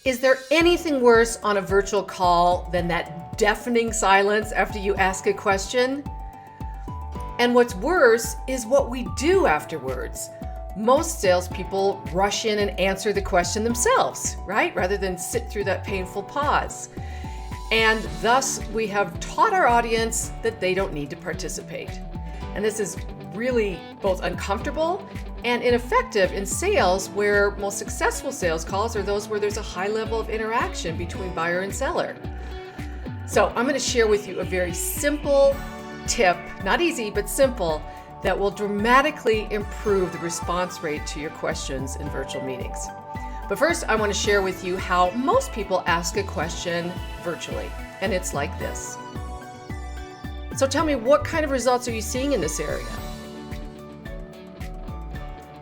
Is there anything worse on a virtual call than that deafening silence after you ask a question? And what's worse is what we do afterwards. Most salespeople rush in and answer the question themselves, right? Rather than sit through that painful pause. And thus, we have taught our audience that they don't need to participate. And this is really both uncomfortable and ineffective in sales, where most successful sales calls are those where there's a high level of interaction between buyer and seller. So I'm going to share with you a very simple tip, not easy, but simple, that will dramatically improve the response rate to your questions in virtual meetings. But first, I want to share with you how most people ask a question virtually, and it's like this. So tell me, what kind of results are you seeing in this area?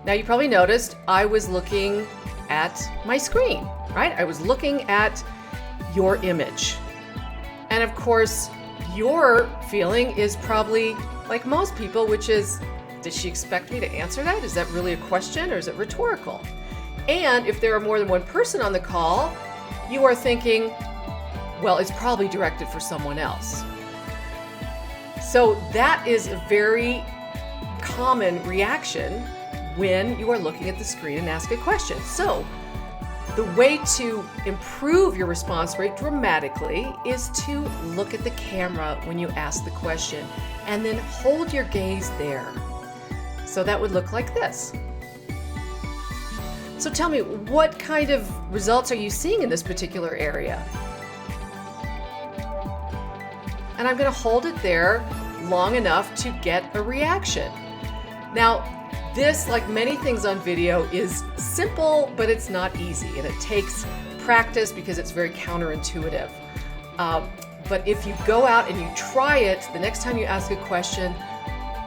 Now, you probably noticed I was looking at my screen, right? I was looking at your image. And of course, your feeling is probably like most people, which is, did she expect me to answer that? Is that really a question, or is it rhetorical? And if there are more than one person on the call, you are thinking, well, it's probably directed for someone else. So that is a very common reaction when you are looking at the screen and ask a question. So the way to improve your response rate dramatically is to look at the camera when you ask the question and then hold your gaze there. So that would look like this. So tell me, what kind of results are you seeing in this particular area? And I'm going to hold it there long enough to get a reaction. Now, this, like many things on video, is simple, but it's not easy, and it takes practice because it's very counterintuitive. But if you go out and you try it, the next time you ask a question,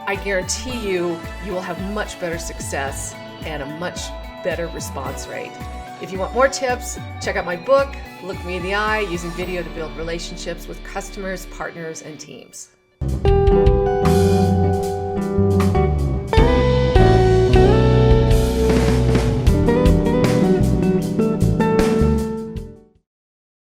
I guarantee you will have much better success and a much better response rate. If you want more tips, check out my book, Look Me in the Eye, Using Video to Build Relationships with Customers, Partners, and Teams.